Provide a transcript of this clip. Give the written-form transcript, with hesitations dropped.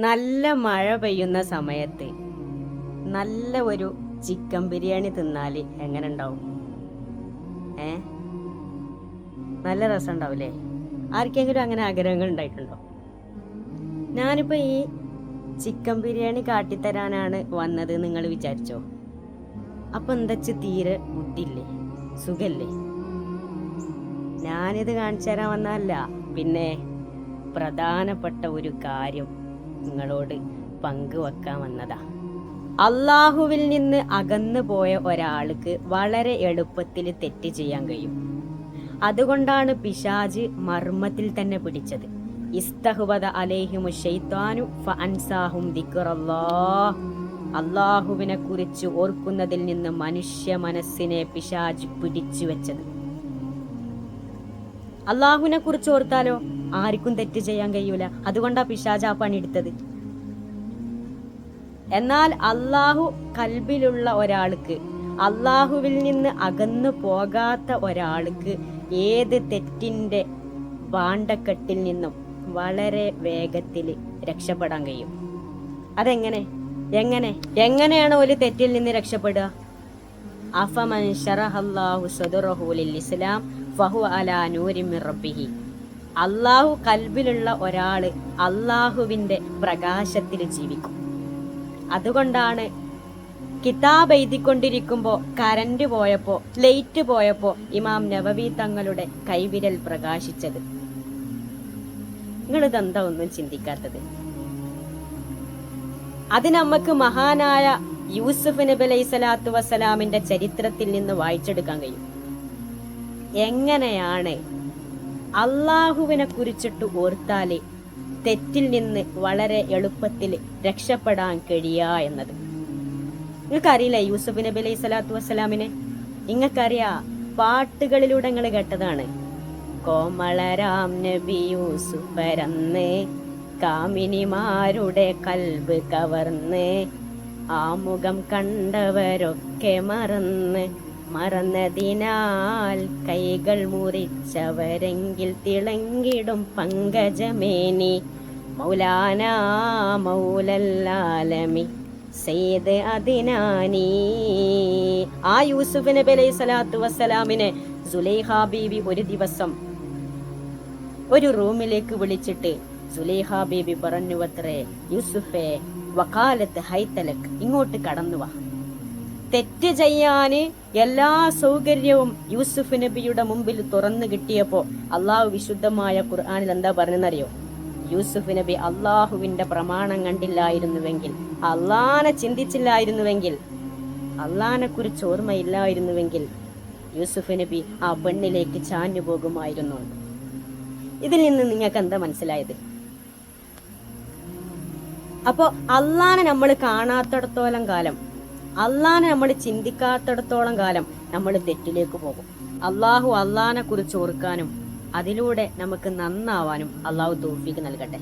നല്ല മഴ പെയ്യുന്ന സമയത്ത് നല്ല ഒരു ചിക്കൻ ബിരിയാണി തിന്നാൽ എങ്ങനെ ഉണ്ടാവും? നല്ല രസം ഉണ്ടാവില്ലേ? ആർക്കെങ്കിലും അങ്ങനെ ആഗ്രഹങ്ങൾ ഉണ്ടായിട്ടുണ്ടോ? ഞാനിപ്പോൾ ഈ ചിക്കൻ ബിരിയാണി കാട്ടിത്തരാനാണ് വന്നത് നിങ്ങൾ വിചാരിച്ചോ? അപ്പം എന്താച്ച് തീരെ ബുദ്ധിയില്ലേ, സുഖല്ലേ? ഞാനിത് കാണിച്ചു തരാൻ വന്നതല്ല, പിന്നെ പ്രധാനപ്പെട്ട ഒരു കാര്യം നിങ്ങളോട് പങ്കുവെക്കാൻ വന്നതാ. അള്ളാഹുവിൽ നിന്ന് അകന്നു പോയ ഒരാൾക്ക് വളരെ എളുപ്പത്തിൽ തെറ്റ് ചെയ്യാൻ കഴിയും. അതുകൊണ്ടാണ് പിശാച് മർമ്മത്തിൽ തന്നെ പിടിച്ചത്. ഇസ്തഹ്വദ അലൈഹിമു ശൈത്വാനു ഫഅൻസാഹും ദിക്റല്ലാഹ്. അള്ളാഹുവിനെ കുറിച്ച് ഓർക്കുന്നതിൽ നിന്ന് മനുഷ്യ മനസ്സിനെ പിശാച് പിടിച്ചു വെച്ചത്. അള്ളാഹുവിനെ കുറിച്ച് ഓർത്താലോ ആർക്കും തെറ്റ് ചെയ്യാൻ കഴിയൂല. അതുകൊണ്ടാ പിശാച് ആ പണിയെടുത്തത്. എന്നാൽ അള്ളാഹു കൽബിലുള്ള ഒരാൾക്ക്, അള്ളാഹുവിൽ നിന്ന് അകന്നു പോകാത്ത ഒരാൾക്ക് ഏത് തെറ്റിന്റെ ഭാണ്ഡക്കെട്ടിൽ നിന്നും വളരെ വേഗത്തിൽ രക്ഷപ്പെടാൻ കഴിയും. അതെങ്ങനെ എങ്ങനെയാണ് ഒരു തെറ്റിൽ നിന്ന് രക്ഷപ്പെടുക? അഫമൻ ശറഹല്ലാഹു സദറഹു ലിൽ ഇസ്ലാം ഫഹുവ അലാ നൂരിൻ മിർ റബ്ബിഹി. അള്ളാഹു കൽബിലുള്ള ഒരാള് അള്ളാഹുവിന്റെ പ്രകാശത്തിൽ ജീവിക്കും. അതുകൊണ്ടാണ് കിതാബ് എഴുതിക്കൊണ്ടിരിക്കുമ്പോ കരന്റ് പോയപ്പോ, ലൈറ്റ് പോയപ്പോ ഇമാം നവവി തങ്ങളുടെ കൈവിരൽ പ്രകാശിച്ചത്. നിങ്ങളിതെന്താ ഒന്നും ചിന്തിക്കാത്തത്? അത് നമുക്ക് മഹാനായ യൂസുഫ് നബി അലൈഹി സ്വലാത്തു വസ്സലാമിന്റെ ചരിത്രത്തിൽ നിന്ന് വായിച്ചെടുക്കാൻ കഴിയും. എങ്ങനെയാണ് അള്ളാഹുവിനെ കുറിച്ചിട്ട് ഓർത്താല് തെറ്റിൽ നിന്ന് വളരെ എളുപ്പത്തിൽ രക്ഷപ്പെടാൻ കഴിയുക എന്നത്. നിങ്ങൾക്കറിയില്ല യൂസുഫ് നബി അലൈഹി സ്വലാത്തു വസ്സലാമിനെ? നിങ്ങൾക്കറിയാ, പാട്ടുകളിലൂടെ നിങ്ങൾ കേട്ടതാണ്. കോമളരാം നബി യൂസുഫരന്ന് കാമിനിമാരുടെ കൽബ് കവർന്ന്, ആ മുഖം കണ്ടവരൊക്കെ മറന്നതിനാൽ കൈകൾ മുറിച്ചവരെങ്കിൽ തിളങ്ങിടും പങ്കജമേനി മൗലാന മൗലല്ലാലമി സയ്യിദ് അദ്നാനി. ആ യൂസുഫ് നബി അലൈഹി സ്വലാത്തു വസ്സലാമിനെ സുലൈഖ ബീവി ഒരു ദിവസം ഒരു റൂമിലേക്ക് വിളിച്ചിട്ട് സുലൈഖ ബീവി പറഞ്ഞുവത്രേ, യൂസുഫേ വകാലത്ത് ഹൈതലക്, ഇങ്ങോട്ട് കടന്നു വാ. തെറ്റ് ചെയ്യാന് എല്ലാ സൗകര്യവും യൂസുഫ് നബിയുടെ മുമ്പിൽ തുറന്നു കിട്ടിയപ്പോ അള്ളാഹു വിശുദ്ധമായ ഖുർആനിൽ എന്താ പറഞ്ഞെന്നറിയോ? യൂസുഫ് നബി അള്ളാഹുവിന്റെ പ്രമാണം കണ്ടില്ലായിരുന്നുവെങ്കിൽ, അള്ളാനെ ചിന്തിച്ചില്ലായിരുന്നുവെങ്കിൽ, അള്ളാനെ കുറിച്ച് ഓർമ്മയില്ലായിരുന്നുവെങ്കിൽ യൂസുഫ് നബി ആ പെണ്ണിലേക്ക് ചാഞ്ഞു പോകുമായിരുന്നു. ഇതിൽ നിന്ന് നിങ്ങൾക്ക് എന്താ മനസ്സിലായത്? അപ്പോ അള്ളാനെ നമ്മൾ കാണാത്തിടത്തോളം കാലം, അള്ളാനെ നമ്മൾ ചിന്തിക്കാത്തിടത്തോളം കാലം നമ്മൾ തെറ്റിലേക്ക് പോകും. അള്ളാനെ കുറിച്ച് ഓർക്കാനും അതിലൂടെ നമുക്ക് നന്നാവാനും അള്ളാഹു തൗഫീഖ് നൽകട്ടെ.